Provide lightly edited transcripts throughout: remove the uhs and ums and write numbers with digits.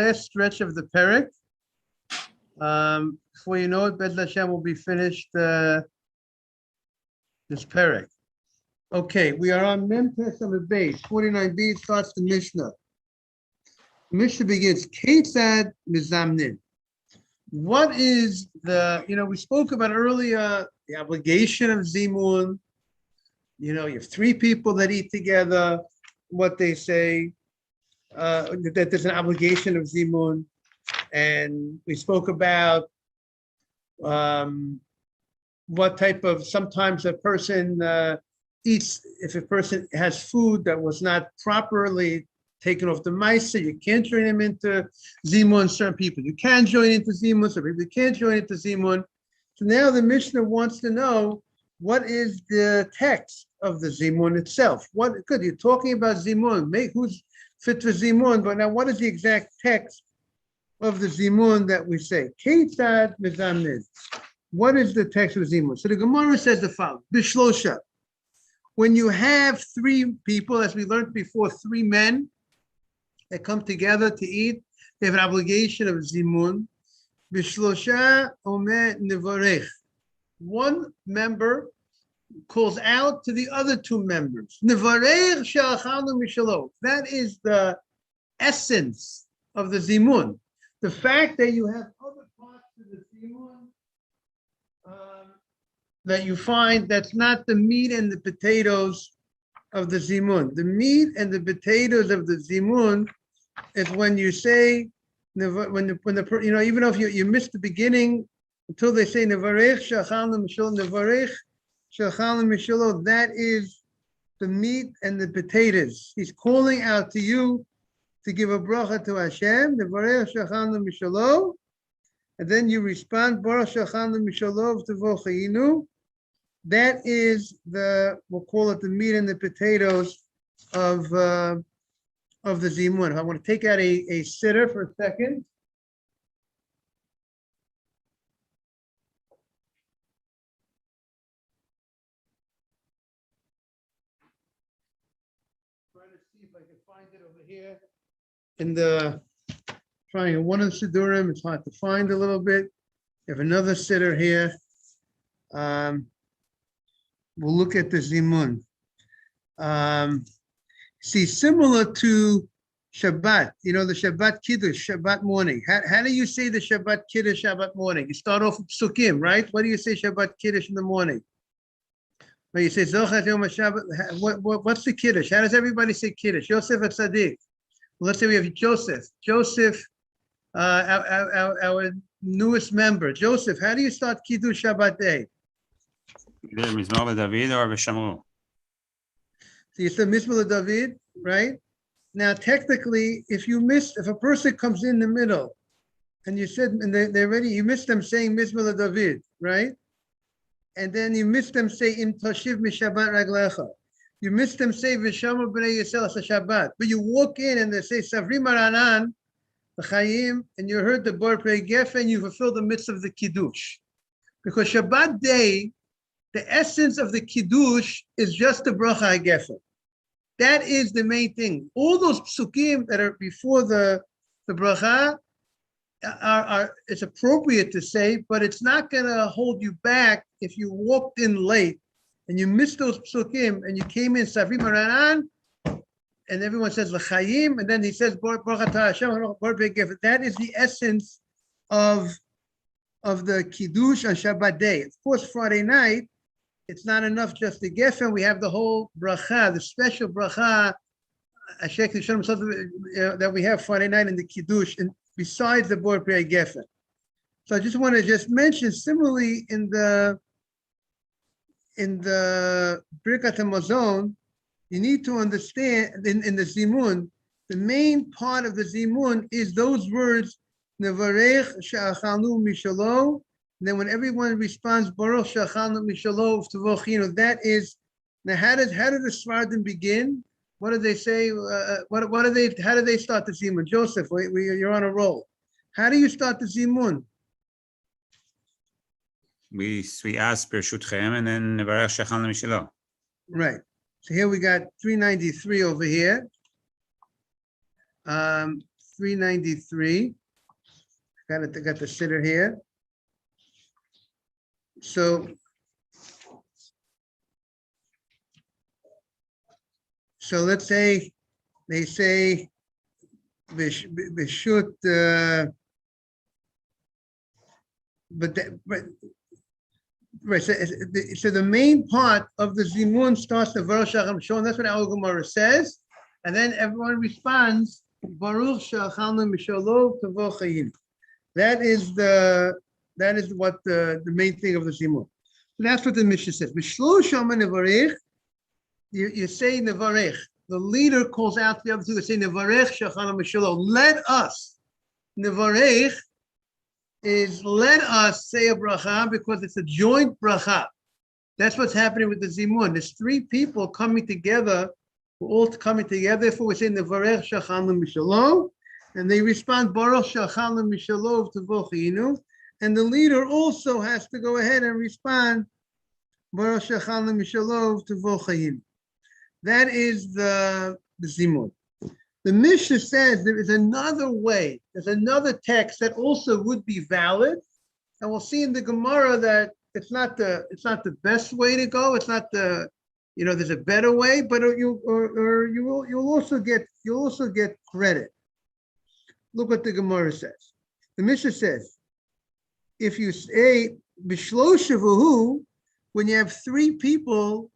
last stretch of the Perek. Before you know it, Bez Hashem will be finished this Perek. Okay, we are on Mem Pesach base 49b. Starts the Mishnah. The Mishnah begins Ketzad Mizamnin. What is the, we spoke about earlier the obligation of Zimun. You have three people that eat together, what they say, that there's an obligation of Zimun. And we spoke about what type of, sometimes a person eats, if a person has food that was not properly taken off the Maisa, you can't join him into Zimun. Certain people you can join into Zimun, some people you can't join into Zimun. So now the Mishnah wants to know what is the text of the Zimun itself. Good, you're talking about Zimun, who's fit for Zimun, but now what is the exact text of the Zimun that we say? Ketzad mizamnin. What is the text of Zimun? So the Gemara says the following: Bishlosha. When you have three people, as we learned before, three men that come together to eat, they have an obligation of Zimun. Bishlosha omer nevarech. One member calls out to the other two members. Nevarech she'achalnu mishalo. That is the essence of the Zimun. The fact that you have other parts of the Zimun that you find, that's not the meat and the potatoes of the Zimun. The meat and the potatoes of the Zimun is when you say, even if you miss the beginning, until they say Nevarech Shachalnu Mishalo, Nevarech Shachalnu Mishalo, that is the meat and the potatoes. He's calling out to you to give a bracha to Hashem, Nevarech Shachalnu Mishalo, and then you respond, Baruch Shachalnu Mishalo V'Tevo Chayinu. That is we'll call it the meat and the potatoes of the Zimun. I want to take out a sitter for a second. Trying to see if I can find it over here in trying one of the Siddurim. It's hard to find a little bit. We have another sitter here. We'll look at the Zimun. See, similar to Shabbat, the Shabbat Kiddush, Shabbat morning. How do you say the Shabbat Kiddush, Shabbat morning? You start off with Psukim, right? What do you say Shabbat Kiddush in the morning? Well, you say Zochat Yom HaShabbat. What's the Kiddush? How does everybody say Kiddush? Yosef at Tzaddik. Well, let's say we have Joseph. Joseph, our newest member. Joseph, how do you start Kiddush Shabbat day? Mizmor David or B'Shamru. So you said Mizmor David, right? Now, technically, if a person comes in the middle, and you said, and they're ready, you missed them saying Mizmor David, right? And then you missed them say Im Tashiv Mishabat Raglecha. You missed them say V'Shamru B'nei Yisrael Shabbat. But you walk in and they say Savri Maranan, L'Chaim, and you heard the Bar Prei Gefen, and you fulfilled the mitzvah of the Kiddush. Because Shabbat day, the essence of the Kiddush is just the Bracha HaGefen. That is the main thing. All those psukim that are before the Bracha it's appropriate to say, but it's not going to hold you back if you walked in late and you missed those psukim and you came in Savri Maranan and everyone says L'Chaim and then he says Baruch Hashem. That is the essence of the Kiddush on Shabbat day. Of course, Friday night, it's not enough just the Gefen. We have the whole bracha, the special bracha, that we have Friday night in the Kiddush, and besides the Bor Prei Gefen. So I just want to mention, similarly in the Birkat HaMazon, you need to understand in the Zimun, the main part of the Zimun is those words, Nevarech Sha'achalnu Mishalo. Then when everyone responds, Baruch Sha'achalnu Mishalo V'Tevo Chayinu, that is, now how did the Sfardim begin? What did they say? How do they start the Zimun? Joseph, you're on a roll. How do you start the Zimun? We ask Berachos and then Nevarech Sha'achalnu Mishalo. Right. So here we got 393 over here. 393. Got the sitter here. So let's say they say Bishut, right. So the main part of the Zimun starts the Baruch Shacham Shon. That's what our Gemara says, and then everyone responds Baruch Shachalnu Mishalov Tavo Chayim. That is what the main thing of the Zimun. That's what the Mishnah says. B'shlo Shama Nevarech. You say Nevarech. The leader calls out to the other two to say Nevarech Shachalnu Mishalov. Let us. Nevarech is let us say a bracha because it's a joint bracha. That's what's happening with the Zimun. There's three people coming together. We're all coming together. Therefore, we say Nevarech Shachalnu Mishalov. And they respond, Baruch Shachalnu Mishalov Tavo Chayinu. And the leader also has to go ahead and respond, Baruch Shachalnu Mishalov Tavo Chayinu. That is the Zimun. The Mishnah says there is another way. There's another text that also would be valid. And we'll see in the Gemara that it's not the best way to go. It's not there's a better way, but you'll also get credit. Look what the Gemara says. The Mishnah says, if you say B'shlo, when you have three people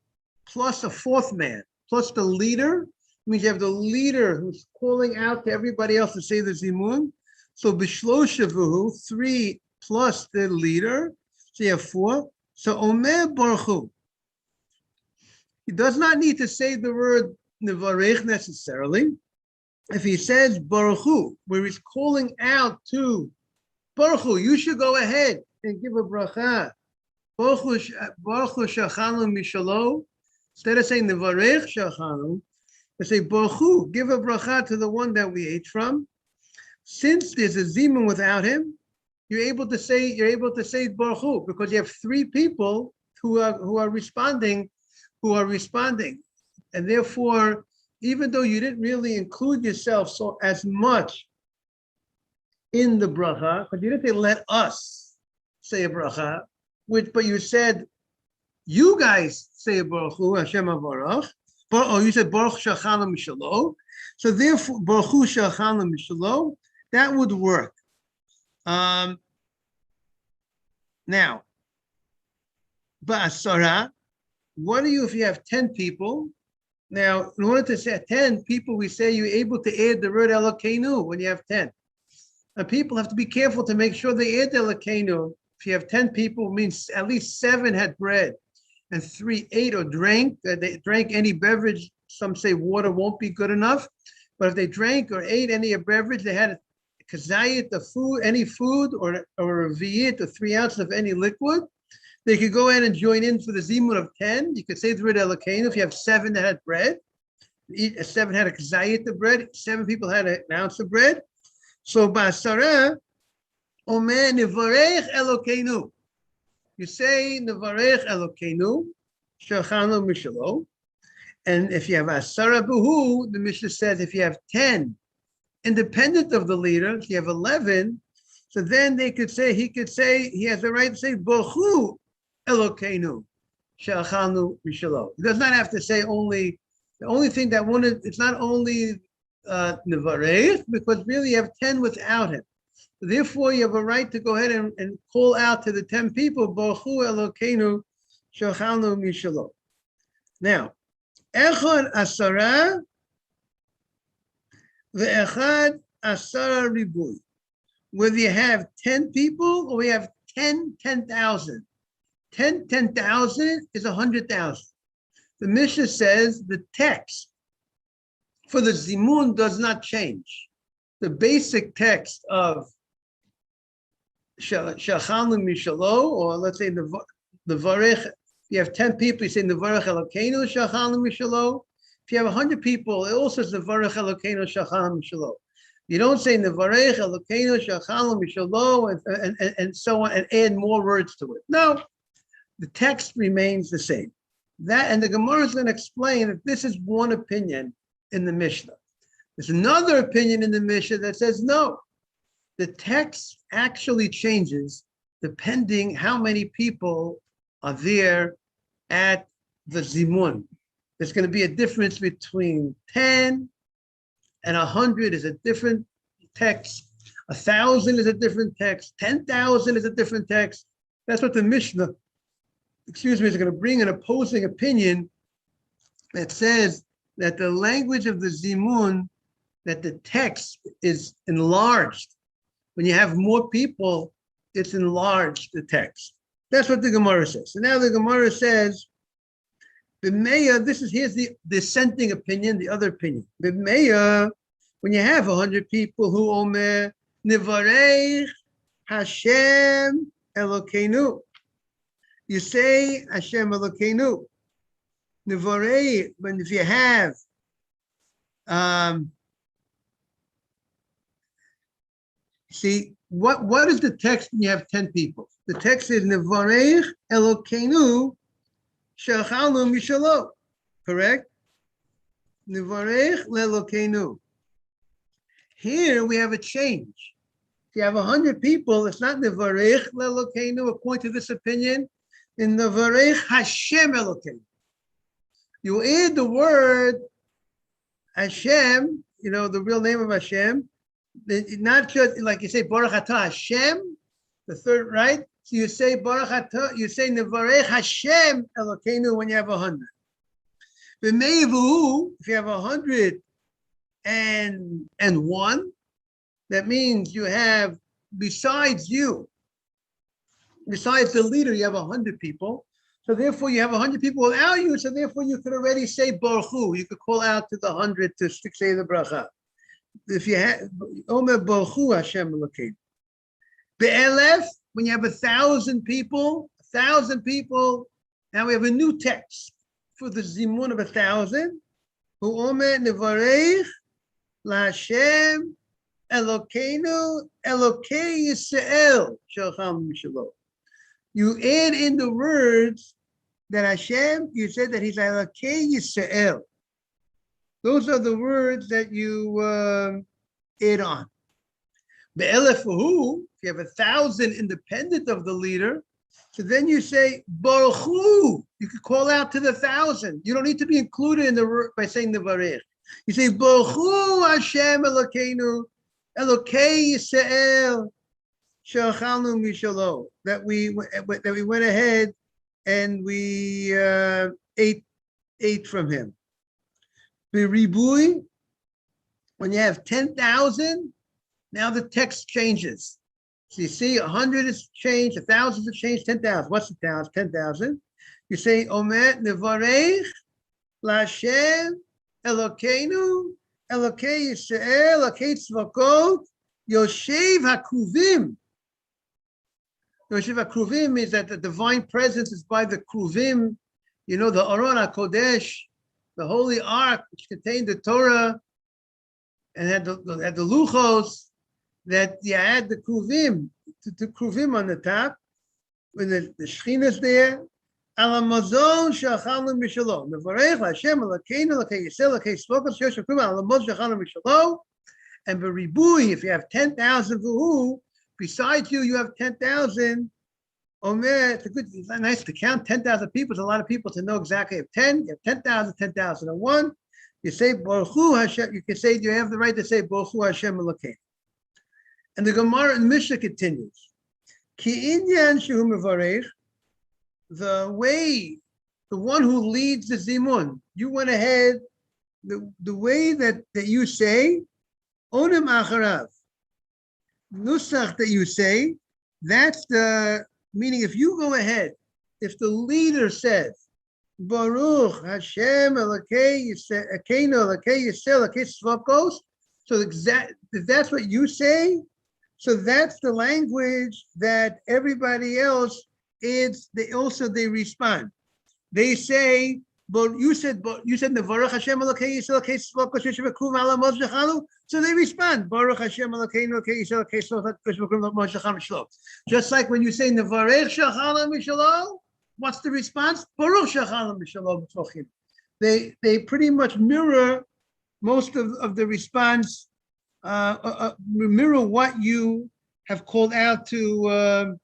plus a fourth man, plus the leader, it means you have the leader who's calling out to everybody else to say the Zimun. So B'shlo 3 plus the leader, so you have 4. So Omer Baruch Hu. He does not need to say the word Nevarech necessarily. If he says Baruch Hu, where he's calling out to Baruch Hu, you should go ahead and give a bracha. Baruch Hu Shachalnu Mishalov. Instead of saying Nevarech Shachalnu, they say Baruch Hu, give a bracha to the one that we ate from. Since there's a Zimun without him, you're able to say Baruch Hu because you have three people who are responding, and therefore, even though you didn't really include yourself so as much in the bracha, but you didn't say let us say a bracha, but you said you guys say a Baruch Hu, Hashem Avarach, or you said Baruch Shachalnu Mishalov. So therefore, Baruch Hu Shachalnu Mishalov, that would work. Now, Ba'asara, what do you if you have 10 people? Now, in order to say 10 people, we say you're able to add the word Elokeinu when you have 10. And people have to be careful to make sure they add Elokeinu. If you have 10 people, it means at least 7 had bread and 3 ate or drank. They drank any beverage. Some say water won't be good enough. But if they drank or ate any beverage, they had a kazayit, any food, or a viyit, or 3 ounces of any liquid. They could go in and join in for the Zimun of 10. You could say the word Elokeinu if you have 7 that had bread. 7 had a kazayit of bread. 7 people had an ounce of bread. So Ba'asara, Omer Nevarech Elokeinu. You say Nevarech Elokeinu, Shachalnu Mishalov. And if you have Asara Buhu, the Mishnah says if you have 10, independent of the leader, if you have 11, so then he could say, he has the right to say, Baruch Hu Elokeinu, Shachalnu Mishalov. He does not have to say only, the only thing that it's not only Nevarech, because really you have 10 without him. Therefore, you have a right to go ahead and call out to the 10 people, Baruch Hu Elokeinu, Shachalnu Mishalov. Now, Echad Asara, Ve'echad Asara Ribui. Whether you have 10 people or we have 10,000. 10,000 is 100,000. The Mishnah says the text for the Zimun does not change. The basic text of Shachalnu Mishalov, or let's say the Varech, you have 10 people, you say Nevarech Elokeinu Shachalnu Mishalov. If you have 100 people, it also says Nevarech Elokeinu Shachalnu Mishalov. You don't say Nevarech Elokeinu Shachalnu Mishalov and so on and add more words to it. No, the text remains the same. That, and the Gemara is going to explain that this is one opinion in the Mishnah. There's another opinion in the Mishnah that says no. The text actually changes depending how many people are there at the zimun. There's going to be a difference between 10 and 100 is a different text. 1,000 is a different text. 10,000 is a different text. That's what the Mishnah, is going to bring an opposing opinion that says that the language of the zimun, that the text is enlarged. When you have more people, it's enlarged, the text. That's what the Gemara says. So now the Gemara says, here's the dissenting opinion, the other opinion. When you have 100 people who omer, Nivarech Hashem Elokeinu. You say Hashem Elokeinu. Nivarech, when if you have see, what is the text when you have 10 people? The text is Nivarech Elokeinu Shachalnu Mishalo. Correct? Nivarech Lelokeinu. Here we have a change. If you have 100 people, it's not Nivarech Lelokeinu, according to this opinion, in Nivarech Hashem Elokeinu. You add the word Hashem, the real name of Hashem, not just like you say Baruch Atah Hashem, the third, right? So you say Baruch Atah, you say Nivarech Hashem Elokeinu when you have 100. If you have 101, that means you have, besides the leader, you have 100 people. So therefore you have 100 people without you, so therefore you could already say Baruch Hu. You could call out to the 100 to say the bracha. If you have Omer Baruch Hu Hashem Elokeinu. Be'elef, when you have 1,000 people, now we have a new text for the zimun of 1,000. Hu Omer Nivarech LaHashem Elokeinu Elokei Yisrael Shalcham Mishalo. You add in the words that Hashem, you said that He's Elokei Yisrael. Those are the words that you add on. Be'elefahu, if you have 1,000 independent of the leader, so then you say Baruch Hu. You could call out to the 1,000. You don't need to be included in the word by saying the Varech. You say Baruch Hu Hashem Elokeinu Elokei Yisrael Shachalnu Mishalo. That we went ahead and we ate from him. Beribui, when you have 10,000, now the text changes. So you see 100 is changed, 1,000 is changed, 10,000. What's the 1,000? 10,000. You say Omer Nevarech LaHashem Elokeinu Elokei Yisrael Elokei Tzvakot Yoshev HaKruvim. Yoshev HaKruvim is that the divine presence is by the Kruvim, the Aron HaKodesh, the holy ark which contained the Torah and had the luchos, that you had the kruvim, the kruvim on the top, when the Shekhinah is there. Alamazon shachalnu mishalom. Nevarech Hashem Elokeinu Elokei Yisrael Elokei Tzvakot Yoshev HaKruvim Alamazon shachalnu mishalom. And beribui, if you have 10,000 vuhu, besides you have 10,000. Omer, it's nice to count 10,000 people. It's a lot of people to know exactly. If 10, you have 10,000, 10,001. You say Baruch Hu Hashem. You can say you have the right to say Baruch Hu Hashem Elokeinu. And the Gemara in Mishnah continues. Ki inyan shehu mevarech, the one who leads the zimun. You went ahead. The way that you say onim acharav, nusach that you say. That's the meaning. If you go ahead, if the leader says, Baruch Hashem Elokei Yisrael Elokei Yisrael Elokei Tzvakos, so if that's what you say, so that's the language that everybody else is. They respond. They say, but you said Baruch Hashem Elokei Yisrael Elokei Tzvakos Yoshev HaKruvim Alamaz Shachalnu. So they respond, Baruch Hashem Elokeinu Elokei Yisrael Elokei Tzvakos Yoshev HaKruvim Alamaz Shachalnu Mishlo. Just like when you say Nevarech Shachalnu Mishlo, what's the response? Baruch Shachalnu Mishlo B'Tzochim. They pretty much mirror most of the response mirror what you have called out to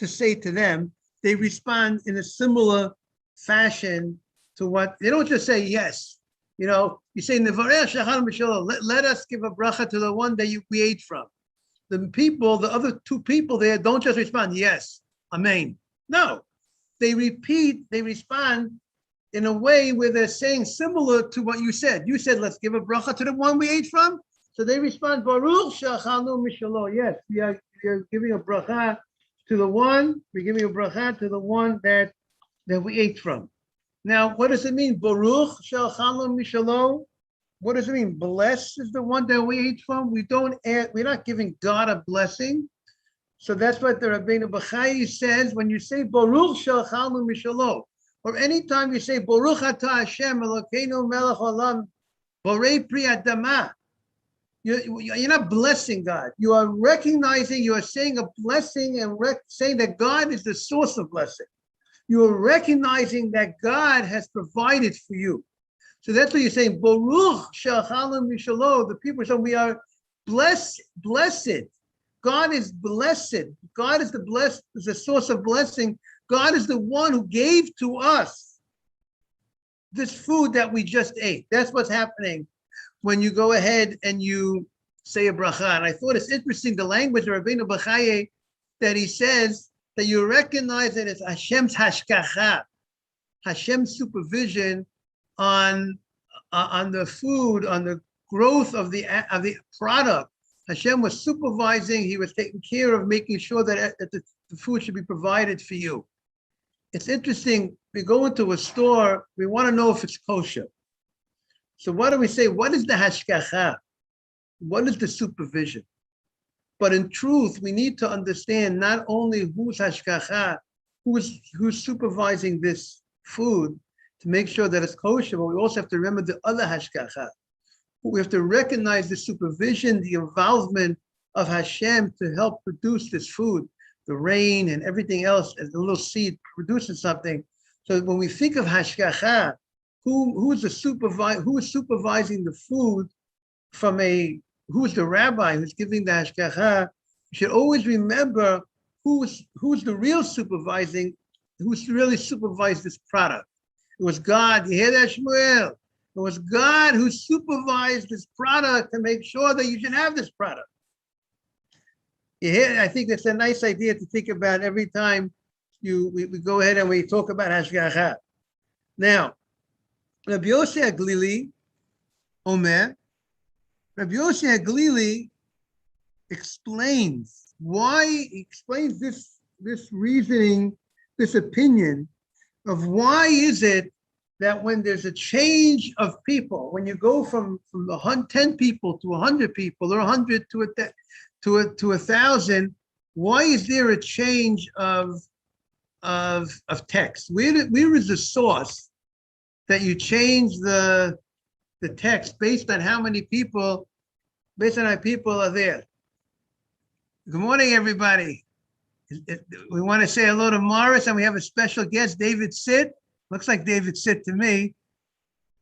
say to them. They respond in a similar fashion to what they don't just say yes. You know, you say Nevarech Shachar Mishalom. Let us give a bracha to the one that we ate from. The people, the other two people there, don't just respond yes, amen. No, they respond in a way where they're saying similar to what you said. You said, let's give a bracha to the one we ate from. So they respond, Baruch Shachanu Mishalom. Yes, we are giving a bracha to the one, we're giving a bracha to the one that we ate from. Now, what does it mean? Baruch Shachanu Mishalom. What does it mean? Blessed is the one that we ate from. We're not giving God a blessing. So that's what the Rabbeinu Bachai says when you say Baruch Shachanu Mishalom. Or anytime you say Baruch Atah Hashem Elokeinu Melech Olam Borei Pri Adama, you're not blessing God. You are recognizing, you are saying a blessing and saying that God is the source of blessing. You are recognizing that God has provided for you. So that's what you're saying. Baruch Shachanu Mishalom. The people say we are blessed. God is blessed. God is the source of blessing. God is the one who gave to us this food that we just ate. That's what's happening when you go ahead and you say a bracha. And I thought it's interesting, the language of Rabbeinu Bachaye, that he says that you recognize that it's Hashem's hashkacha, Hashem's supervision on the food, on the growth of the product. Hashem was supervising, he was taking care of making sure that the food should be provided for you. It's interesting, we go into a store, we want to know if it's kosher. So what do we say? What is the hashkacha? What is the supervision? But in truth, we need to understand not only who's hashkacha, who's supervising this food to make sure that it's kosher, but we also have to remember the other hashkacha. We have to recognize the supervision, the involvement of Hashem to help produce this food, the rain and everything else, as a little seed producing something. So when we think of hashkacha, who is supervising the food who's the rabbi who's giving the hashkacha? You should always remember who's really supervised this product. It was God. You hear that, Shmuel? It was God who supervised this product to make sure that you should have this product. You hear? I think that's a nice idea to think about every time we go ahead and we talk about hashgacha. Now, Rabbi Yossi Aglili, Omer, Rabbi Yossi Aglili explains this reasoning, this opinion of why is it that when there's a change of people, when you go from 10 people to 100 people or 100 to 1,000, why is there a change of text? Where is the source that you change the text based on how many people are there? Good morning, everybody. We want to say hello to Morris, and we have a special guest, David Sitt. Looks like David Sitt to me.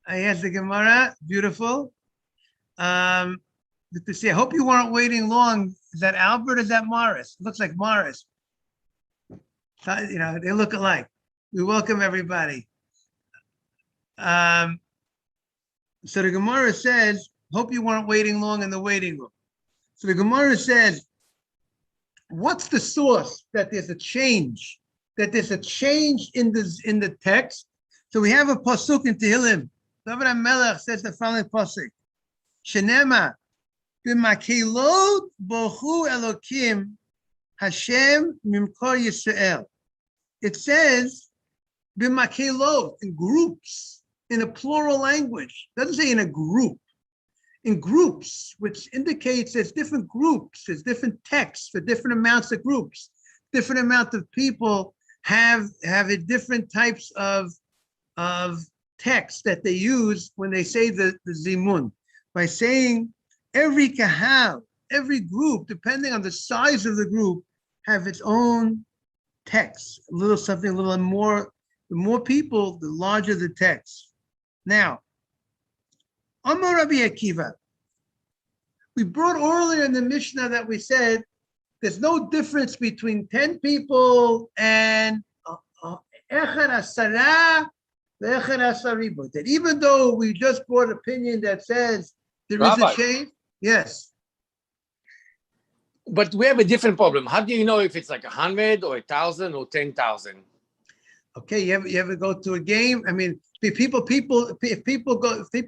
I asked the Gemara. Beautiful. Good to see. I hope you weren't waiting long. Is that Albert or is that Morris? It looks like Morris. They look alike. We welcome everybody. So the Gemara says, hope you weren't waiting long in the waiting room. So the Gemara says, what's the source that there's a change? That there's a change in the text. So we have a pasuk in Tehillim. David HaMelech says the following pasuk: Shenema b'makelot bohu Elokim Hashem mimkor Yisrael. It says b'makelot, in groups, in a plural language. It doesn't say in a group. In groups, which indicates there's different groups, there's different texts for different amounts of groups, different amount of people have a different types of text that they use when they say the zimun. By saying every kahal, every group, depending on the size of the group, have its own text. A little more. The more people, the larger the text. Now, Amar Rabbi Akiva. We brought earlier in the Mishnah that we said there's no difference between 10 people and Echad Asara, Echad Asaribo. That even though we just brought opinion that says there is a change, yes. But we have a different problem. How do you know if it's like 100 or 1,000 or 10,000? Okay, you ever go to a game? I mean, if people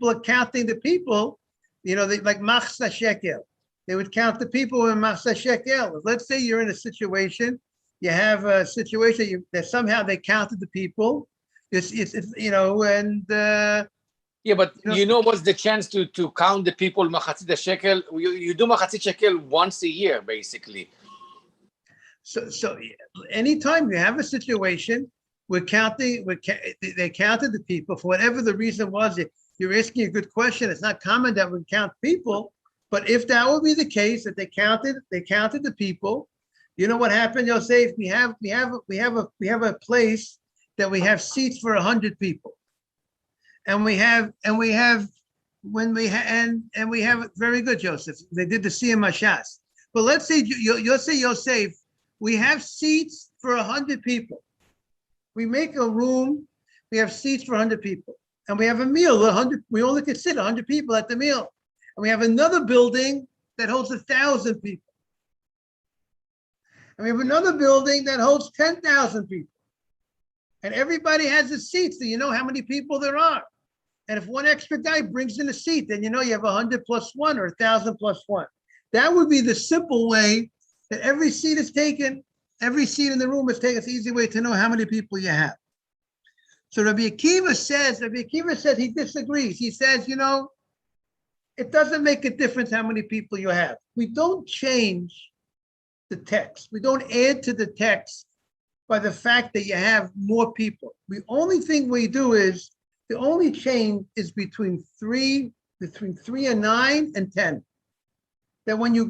are counting the people, they like machsa shekel. They would count the people in machsa shekel. Let's say you're in a situation, you have a situation that somehow they counted the people. It's and yeah, but what's the chance to count the people machatzit shekel? You do machatzit shekel once a year, basically. So anytime you have a situation, they counted the people for whatever the reason was. You're asking a good question. It's not common that we count people, but if that would be the case, that they counted the people, you know what happened? You'll say, if we have a place that we have seats for 100 people, and we have very good, Joseph. They did the Siyam Hashas, but let's say Yosef, we have seats for 100 people. We make a room. We have seats for 100 people. And we have a meal, 100. We only can sit 100 people at the meal. And we have another building that holds 1,000 people. And we have another building that holds 10,000 people. And everybody has a seat, so you know how many people there are. And if one extra guy brings in a seat, then you know you have 100 plus one or 1,000 plus one. That would be the simple way that every seat is taken. Every seat in the room is taken. It's an easy way to know how many people you have. So Rabbi Akiva says he disagrees. He says, it doesn't make a difference how many people you have. We don't change the text. We don't add to the text by the fact that you have more people. The only thing we do is, the only change is between 3 and 9 and 10. That when you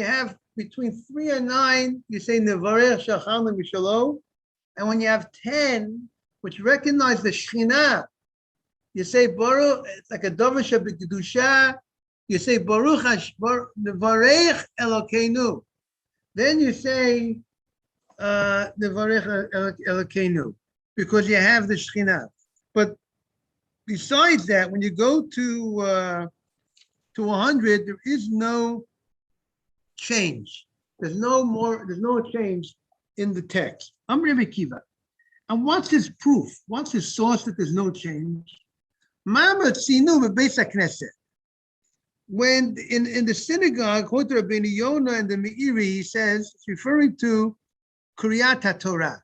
have between 3 and 9, you say Nevarech Shacham Mishalo, and when you have 10, which recognize the Shekhinah, you say Baruch. It's like a Dovish B'Kedusha. You say Baruch Nevarech Elokeinu. Then you say Nevarech Elokeinu, because you have the Shekhinah. But besides that, when you go to 100, there is no change. There's no change in the text. I'm Rabbi Akiva. And what's his proof? What's his source that there's no change? When in the synagogue, Rabbi Yonah and the Meiri, he says, it's referring to Kriyat HaTorah.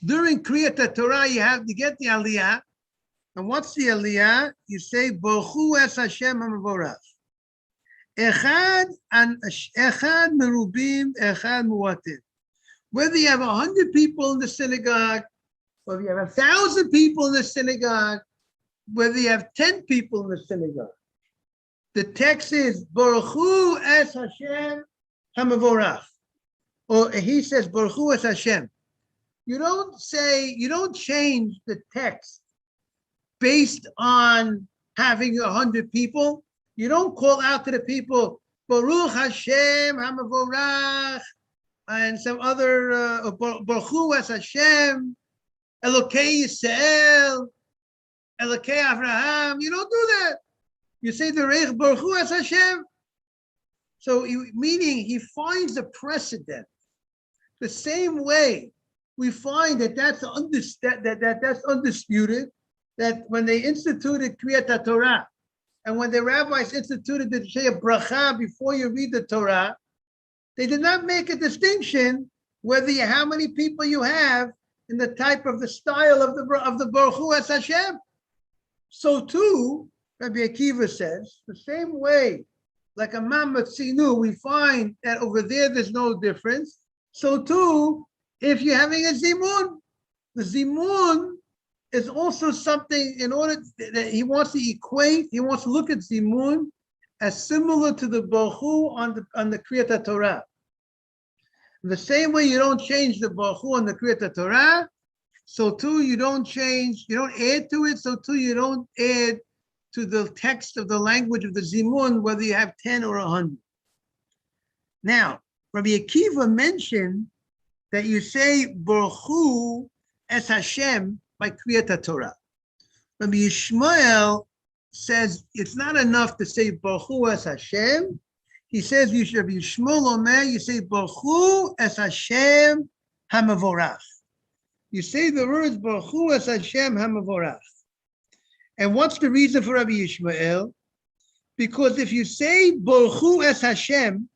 During Kriyat HaTorah, you get the Aliyah. And what's the Aliyah? You say, Baruchu es Hashem HaMavorach. Echad merubim, echad muatim. Whether you have 100 people in the synagogue, whether you have 1,000 people in the synagogue, whether you have 10 people in the synagogue, the text is Baruchu es Hashem HaMavorach. Or he says Baruchu es Hashem. You don't change the text based on having 100 people. You don't call out to the people, Baruch Hashem HaMavorach, and some other, Baruch es Hashem, Elokei Yisrael, Elokei Avraham. You don't do that. You say the Reich Baruch es Hashem. So, meaning he finds a precedent. The same way we find that's undisputed, that when they instituted Kriyat Torah, and when the rabbis instituted the say a bracha before you read the Torah, they did not make a distinction whether how many people you have in the type of the style of the Baruch Hu es Hashem. So too, Rabbi Akiva says, the same way, like a Mamatzinu, we find that over there's no difference. So too, if you're having a Zimun, the Zimun is also something in order that he wants to equate, he wants to look at Zimun as similar to the Baruch Hu on the Kriyat Torah. The same way you don't change the Baruch Hu on the Kriyat Torah, so too you don't add to it, so too you don't add to the text of the language of the Zimun, whether you have 10 or 100. Now, Rabbi Akiva mentioned that you say Baruch Hu es Hashem by Kriyat Torah. Rabbi Yishmael says it's not enough to say Baruch Hu es Hashem. He says you should, Rabbi Yishmael Omer, you say Baruch Hu es Hashem HaMavorach. You say the words Baruch Hu es Hashem HaMavorach. And what's the reason for Rabbi Yishmael? Because if you say Baruch Hu es Hashem,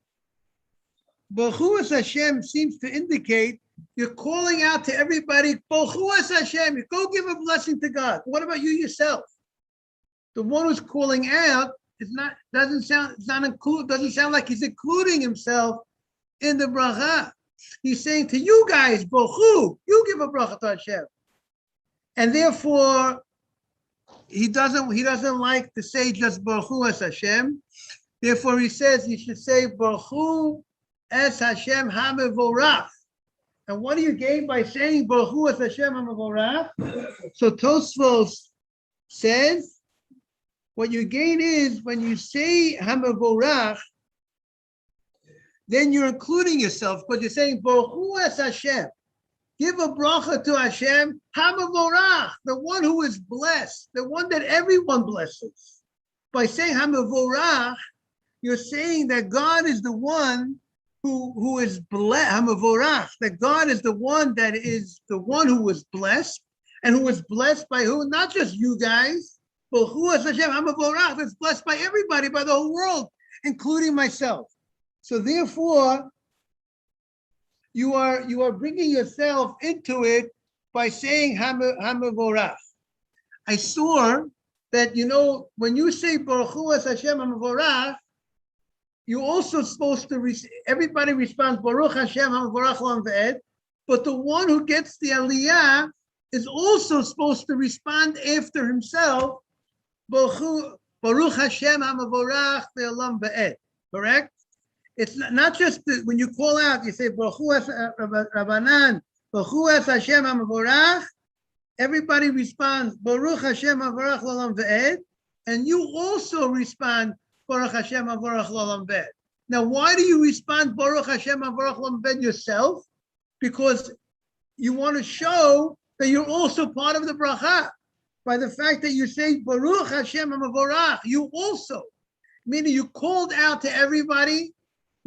Baruch Hu es Hashem seems to indicate you're calling out to everybody, Baruch Hu es Hashem, you go give a blessing to God. What about you yourself? The one who's calling out doesn't sound like he's including himself in the bracha. He's saying to you guys, Baruch Hu, you give a bracha to Hashem. And therefore, he doesn't like to say just Baruch Hu es Hashem. Therefore, he says you should say Baruch Hu es Hashem HaMevorach. And what do you gain by saying Baruch Hu es Hashem HaMevorach? So Tosfos says, what you gain is when you say HaMevorach, then you're including yourself because you're saying Baruch Hu es Hashem. Give a bracha to Hashem, HaMevorach, the one who is blessed, the one that everyone blesses. By saying HaMevorach, you're saying that God is the one who is blessed, HaMevorach, that God is the one who is blessed, and who is blessed by who? Not just you guys, but who is Hashem HaMevorach, that's blessed by everybody, by the whole world, including myself. So therefore, you are bringing yourself into it by saying HaMevorach. I saw that, when you say Baruch Hu es Hashem HaMevorach, you're also supposed to, everybody responds Baruch Hashem HaMevorach Olam V'ed, but the one who gets the Aliyah is also supposed to respond after himself, Baruch Hashem HaMevorach Olam V'ed, correct? It's not just when you call out, you say Baruch Hu es Rabbanan, Baruch Hu es Hashem HaMevorach, everybody responds Baruch Hashem HaMevorach Olam V'ed, and you also respond Baruch Hashem HaMevorach Olam V'ed. Now, why do you respond Baruch Hashem HaMevorach Olam V'ed yourself? Because you want to show that you're also part of the bracha. By the fact that you say Baruch Hashem HaMevorach, you also, meaning you called out to everybody,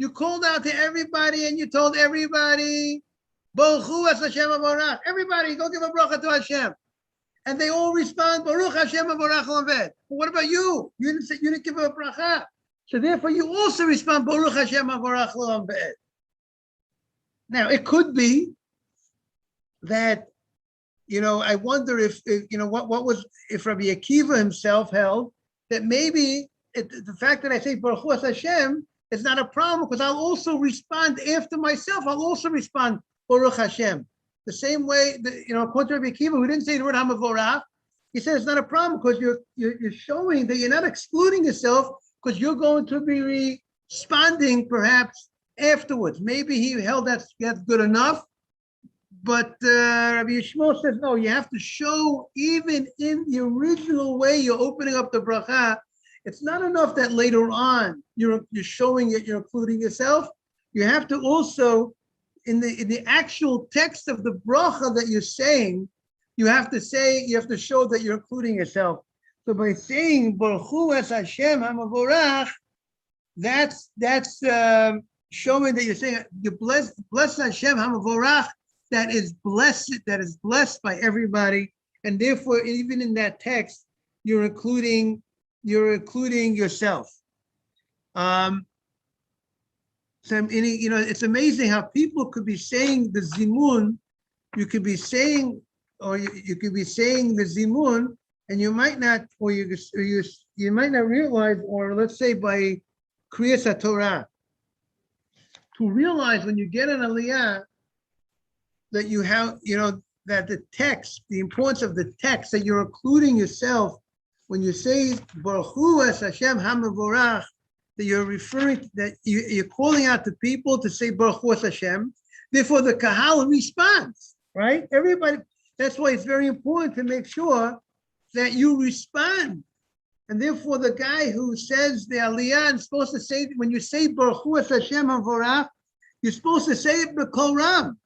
and you told everybody, Baruch Hu es Hashem HaMevorach. Everybody, go give a bracha to Hashem. And they all respond, Baruch Hashem HaMevorach Olam V'ed. But what about you? You didn't give a bracha. So therefore, you also respond, Baruch Hashem HaMevorach Olam V'ed. Now, it could be that, I wonder if Rabbi Akiva himself held that maybe the fact that I say Baruch Hu es Hashem is not a problem because I'll also respond after myself. I'll also respond Baruch Hashem. The same way, according to Rabbi Akiva, who didn't say the word HaMevorach, he said it's not a problem because you're showing that you're not excluding yourself because you're going to be responding perhaps afterwards. Maybe he held that's good enough, but Rabbi Yishmael says no. You have to show even in the original way you're opening up the bracha. It's not enough that later on you're showing it, you're including yourself. You have to also, in the actual text of the bracha that you're saying, you have to show that you're including yourself. So by saying Baruch Hu es Hashem HaMevorach, that's showing that you're saying you bless Hashem HaMevorach, that is blessed by everybody, and therefore even in that text you're including yourself. So it's amazing how people could be saying the zimun. You could be saying the zimun, and you might not, or you might not realize, or let's say by Kriyas Torah, to realize when you get an aliyah that you have, that the text, the importance of the text, that you're including yourself when you say Baruch Hu es Hashem HaMevorach, that you're referring, that you're calling out to people to say Baruch Hu es Hashem. Therefore, the Kahal responds, right? Everybody. That's why it's very important to make sure that you respond And therefore, the guy who says the Aliyah is supposed to say, when you say Baruch Hashem HaVorach, you're supposed to say it b'kol ram.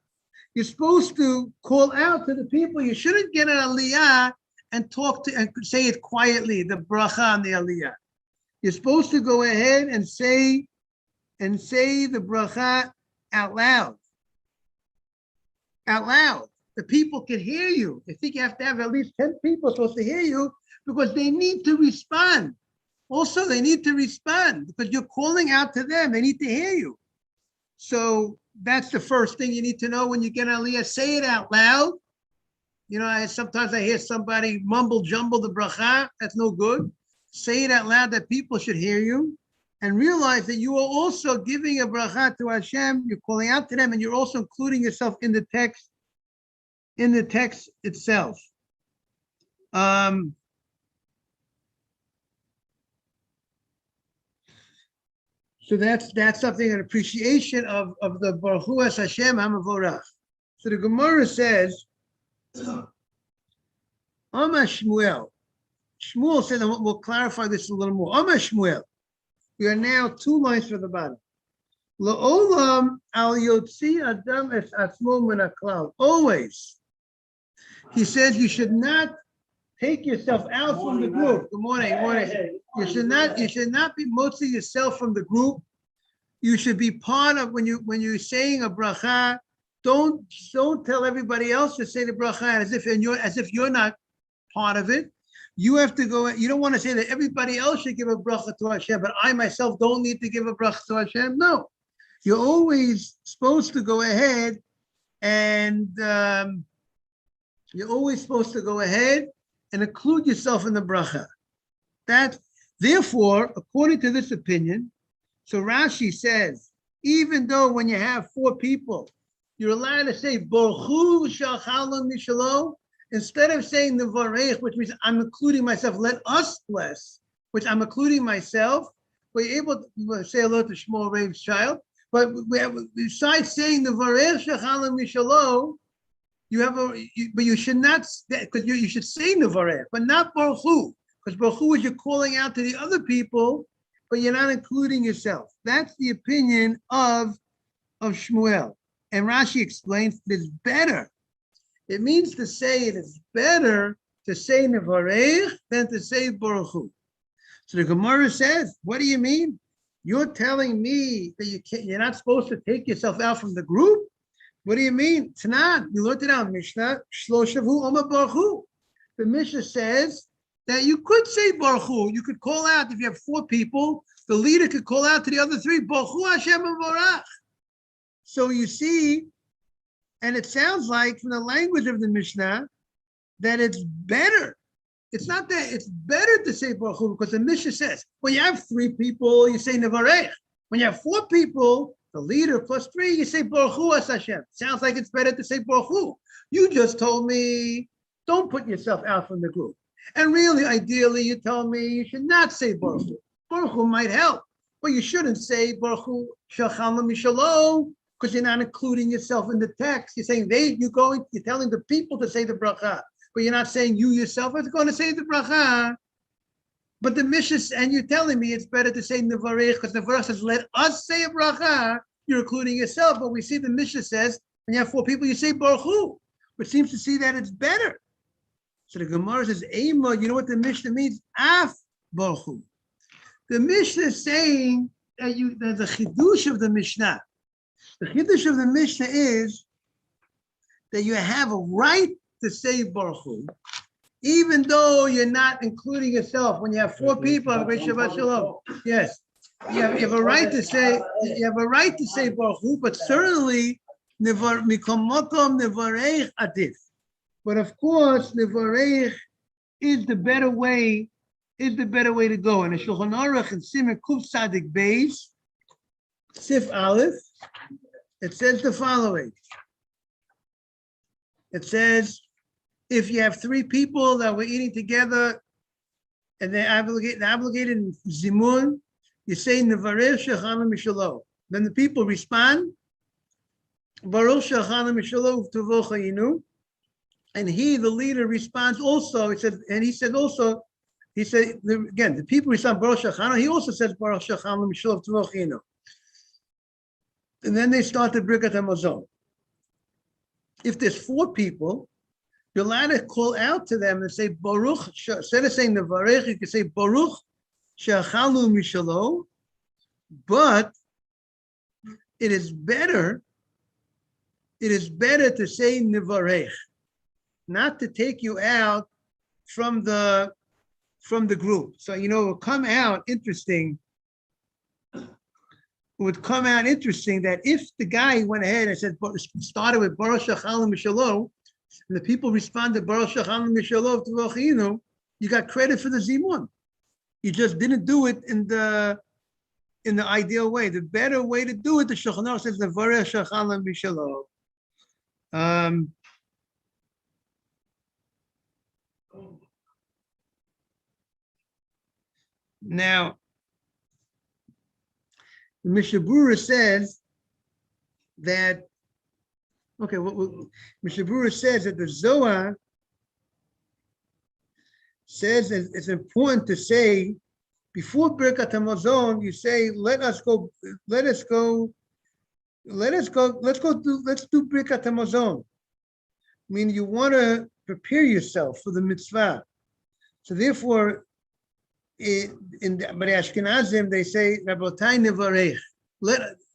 You're supposed to call out to the people. You shouldn't get an Aliyah and talk to and say it quietly, the bracha and the Aliyah. You're supposed to go ahead and say the bracha out loud. Out loud. The people can hear you. I think you have to have at least 10 people supposed to hear you because they need to respond. Also, they need to respond because you're calling out to them. They need to hear you. So that's the first thing you need to know when you get an Aliyah. Say it out loud. You know, sometimes I hear somebody mumble jumble the bracha. That's no good. Say it out loud that people should hear you. And realize that you are also giving a bracha to Hashem. You're calling out to them, and you're also including yourself in the text. In the text itself. So that's something, an appreciation of the Berachos Hashem HaMavorach. So the Gemara says, Amar Shmuel. Shmuel says, and we'll clarify this a little more. Amar Shmuel. We are now 2 lines from the bottom. La'olam al yotzi adam es atzmo min haklal. Always. He says you should not take yourself out from the group. Good morning, good morning. You should not be mostly yourself from the group. You should be part of when you're saying a bracha. Don't tell everybody else to say the bracha as if you're not part of it. You have to go. You don't want to say that everybody else should give a bracha to Hashem, but I myself don't need to give a bracha to Hashem. No, you're always supposed to go ahead and include yourself in the bracha. That, therefore, according to this opinion, so Rashi says, even though when you have 4 people, you're allowed to say Baruchu Shachalon Mishalo, instead of saying the Varech, which means I'm including myself, let us bless, which I'm including myself. We're able to say hello to Shmuel Rav's child, but besides saying the Varech Shachalon Mishalo, but you should not, because you should say Nevarech, but not Baruch Hu, because Baruch Hu is you're calling out to the other people, but you're not including yourself. That's the opinion of Shmuel. And Rashi explains it's better. It means to say it is better to say Nevarech than to say Baruch Hu. So the Gemara says, what do you mean? You're telling me that you're not supposed to take yourself out from the group? What do you mean? Tanan, you learned it out in Mishnah. Shloshavu Omer Baruch Hu. The Mishnah says that you could say Baruch Hu. You could call out, if you have 4 people, the leader could call out to the other 3, Baruch Hu Hashem HaVorach. So you see, and it sounds like from the language of the Mishnah that it's better. It's not that it's better to say Baruch Hu, because the Mishnah says when you have 3 people, you say Nevarech. When you have 4 people, the leader plus 3, you say Baruch Hu as Hashem. Sounds like it's better to say Baruch Hu. You just told me don't put yourself out from the group. And really, ideally, you tell me you should not say Baruch Hu. Baruch Hu might help, but you shouldn't say Baruch Hu Shachalon Mishalo, because you're not including yourself in the text. You're saying you're telling the people to say the bracha, but you're not saying you yourself are going to say the bracha. But the Mishnah, and you're telling me it's better to say Nevarech, because Nevarech says, let us say a bracha. You're including yourself. But we see the Mishnah says, when you have 4 people, you say Baruch Hu, which seems to see that it's better. So the Gemara says, Eima, you know what the Mishnah means? Af Baruch Hu. The Mishnah is saying that there's a chidush of the Mishnah. The chidush of the Mishnah is that you have a right to say Baruch Hu, even though you're not including yourself. When you have 4 people, Shabbat Shalom. Yes, you have a right to say Baruch Hu, but certainly Mikom Mokom Nevarech Adif. But of course, Nevarech is the better way. To go. And the Shulchan Aruch and Siman Kuf Tzadik Beis, Sif Aleph, it says the following. It says, if you have 3 people that were eating together and they're obligated in Zimun, you say Nevarech Shachalon Mishalo. Then the people respond, Baruch Shachalon Mishalo U'Tovo Chayinu. And he, the leader, responds also. He said also, He said, again, the people respond Baruch Shachanu. He also says Baruch Shachanu Mishlof Tvochinu. And then they start the Birkat Hamazon. If there's 4 people, you're allowed to call out to them and say Baruch. Instead of saying the Varech, you can say Baruch Shachalu Mishalo. But it is better to say Nivarech, not to take you out from the group. So, it would come out interesting. It would come out interesting that if the guy went ahead and said, started with Baruch Shachal Mishalo, and the people responded Baruch Shachal Mishalo Tvochinu, you got credit for the Zimun. You just didn't do it in the ideal way. The better way to do it, the Shulchan Aruch says the Baruch Shachal Mishalo. Now, the Mishnah Berurah says that, Mishnah Berurah says that the Zohar says that it's important to say, before Birkat Hamazon, you say, let's do Birkat Hamazon. Meaning you want to prepare yourself for the mitzvah. So therefore, but Ashkenazim, they say, Rabotai Nevarech.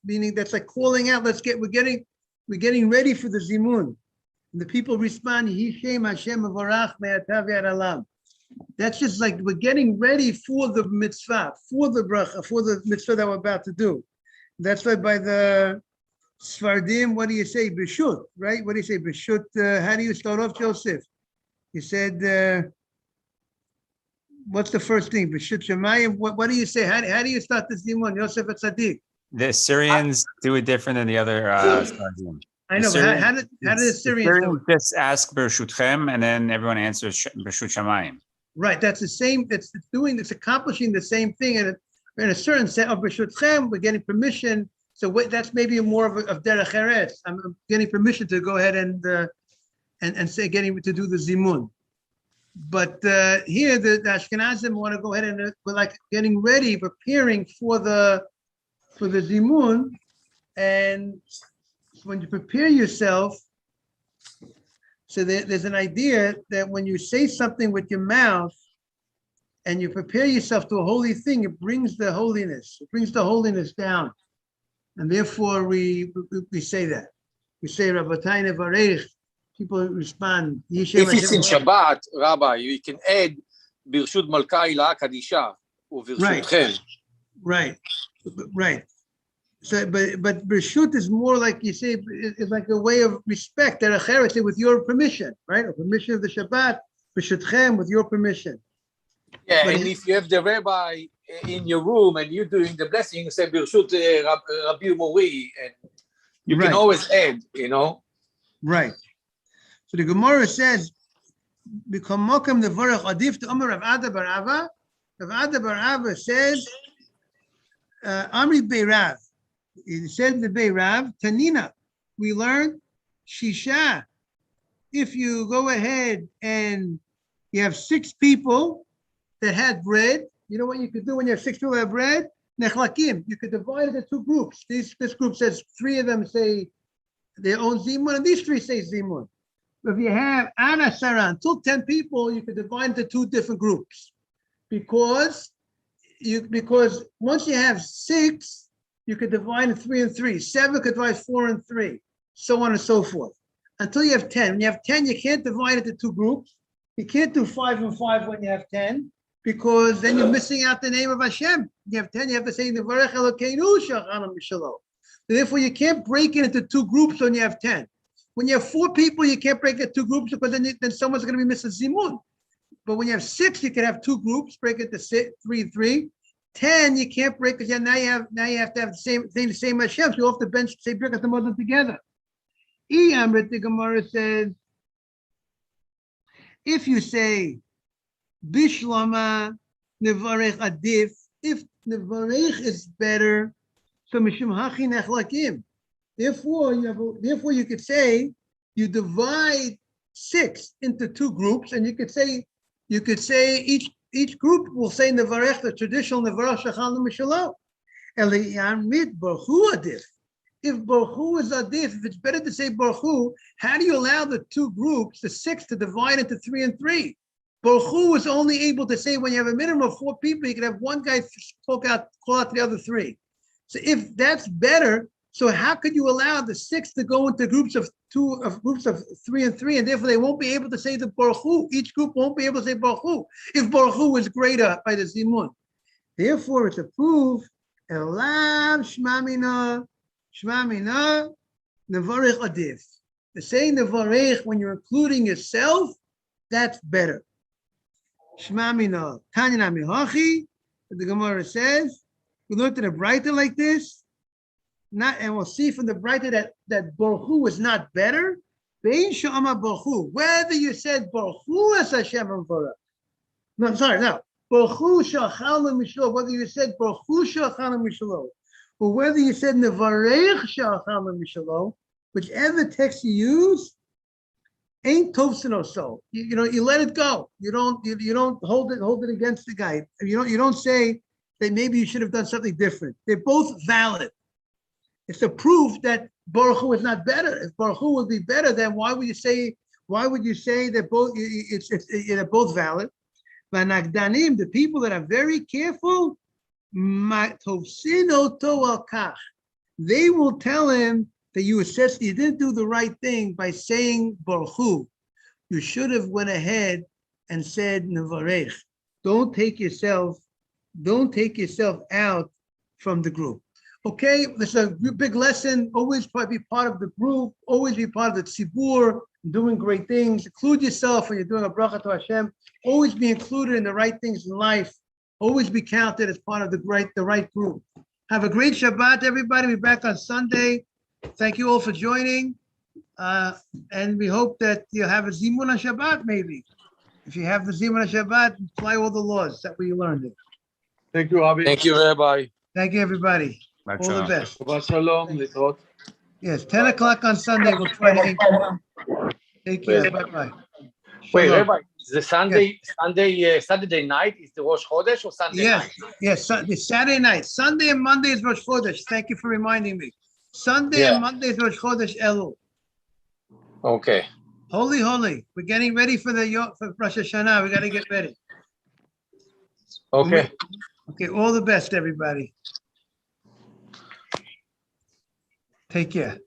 Meaning that's like calling out, we're getting ready for the Zimun. And the people respond, Yehi Shem Hashem Avarach Me'atav Yad Alam. That's just like we're getting ready for the mitzvah, for the bracha, for the mitzvah that we're about to do. That's why by the Sfardim, what do you say? B'shut, right? What do you say? B'shut, how do you start off, Joseph? You said, what's the first thing? B'shut Shemayim, what do you say? How do you start this Zimun, Yosef at Tzaddik? The Syrians do it different than the other Sfardim. I know, but how did the Syrians do it? Just ask Bereshutchem, and then everyone answers Bereshut Shamayim. Right, that's the same. It's accomplishing the same thing, and in a certain sense of Bereshutchem, we're getting permission. So that's maybe more of Derech Eretz. I'm getting permission to go ahead and say getting to do the Zimun. But here the Ashkenazim want to go ahead and we're like getting ready, preparing for the Zimun, and when you prepare yourself. So there's an idea that when you say something with your mouth and you prepare yourself to a holy thing, it brings the holiness. It brings the holiness down. And therefore we say that. We say, Rabbatai Nevarech. People respond. If it's in Shabbat, Rabbi, you can add Birshut Malka Ila Kadisha or Birshutchem. Right. So, but Bereshut is more like you say, it's like a way of respect. Derech Eretz, with your permission, right? Or permission of the Shabbat, Bereshutchem, with your permission. Yeah, but if you have the rabbi in your room and you're doing the blessing, you say Bereshut Rabbi Mori, and you can always add, Right. So the Gemara says, "B'kamokam nevarach adif to Omer Rav Ada bar Ava." Rav Ada bar Ava says, "Amri Beirav." He said the Beirav, Tanina, we learned Shisha. If you go ahead and you have 6 people that had bread, you know what you could do when you have 6 people that have bread? Nechlakim. You could divide it into 2 groups. This group says 3 of them say their own Zimun, and these 3 say Zimun. But if you have Ana Sarah, until 10 people, you could divide into 2 different groups. Because once you have 6, you could divide in 3 and 3. 7 could divide 4 and 3, so on and so forth. Until you have 10. When you have 10, you can't divide it into 2 groups. You can't do 5 and 5 when you have 10, because then you're missing out the name of Hashem. When you have 10, you have to say Nevarech Elokeinu Shachanu Mishalo. Therefore, you can't break it into 2 groups when you have 10. When you have 4 people, you can't break it into 2 groups, because then someone's going to be missing Zimun. But when you have 6, you can have 2 groups, break it to 3. 10, you can't break, because now you have to have the same Hashem. So you off the bench say Birkat Hamazon together. Amrit, the Gemara says, if you say Bishlama Nevarech Adif, if Nevarech is better, so Mishum Hachi Nechlakim. Therefore, you could say you divide 6 into 2 groups, and you could say each group will say Nevarech, the traditional Nevarech Shachalnu Mishalom. Eliyamrit Baruch Hu Adif. If Baruch Hu is Adif, if it's better to say Baruch Hu, how do you allow the two groups, the six, to divide into 3 and 3? Baruch Hu is only able to say when you have a minimum of 4 people, you can have one guy call out the other 3. So if that's better, so how could you allow the 6 to go into groups of 3 and 3, and therefore they won't be able to say the Baruch Hu. Each group won't be able to say Baruch Hu if Baruch Hu is greater by the Zimun. Therefore, it's approved. Elav Shmamina Nevarech Adif. The saying Nevarech when you're including yourself, that's better. Shmamina Tanya Mihachi. The Gemara says we looked at a brighter like this. And we'll see from the brighter that Baruch Hu is not better. Bein Shama Baruch Hu. Whether you said Baruch Hu as Hashem Baruch. No, sorry, no. Baruch Hu Shachalnu Mishalom. Whether you said Baruch Hu Shachalnu Mishalom, or whether you said Nevarech Shachalnu Mishalom, whichever text you use, ain't Tovsin or so. You let it go. You don't hold it against the guy. You don't say that maybe you should have done something different. They're both valid. It's a proof that Baruch Hu is not better. If Baruch Hu would be better, then why would you say that both they're both valid? Vanagdanim, the people that are very careful, they will tell him that you didn't do the right thing by saying Baruch Hu. You should have went ahead and said Nevarech. Don't take yourself out from the group. Okay, this is a big lesson. Always be part of the group. Always be part of the tzibur, doing great things. Include yourself when you're doing a bracha to Hashem. Always be included in the right things in life. Always be counted as part of the right group. Have a great Shabbat, everybody. We'll be back on Sunday. Thank you all for joining. And we hope that you'll have a zimun on Shabbat, maybe. If you have the zimun on Shabbat, apply all the laws. That's what you learned it. Thank you, Rabbi. Thank you, Rabbi. Thank you, everybody. All the best. Shabbat shalom. Litrot. Yes, 10 o'clock on Sunday. We'll try to aim. Take care. Bye-bye. Wait, Shalom. Rabbi, is the Saturday night is the Rosh Chodesh or Sunday night? Yes, it's Saturday night. Sunday and Monday is Rosh Chodesh. Thank you for reminding me. Sunday and Monday is Rosh Chodesh Elul. Okay. Holy. We're getting ready for Rosh Hashanah. We got to get ready. Okay. Okay, all the best, everybody. Take care.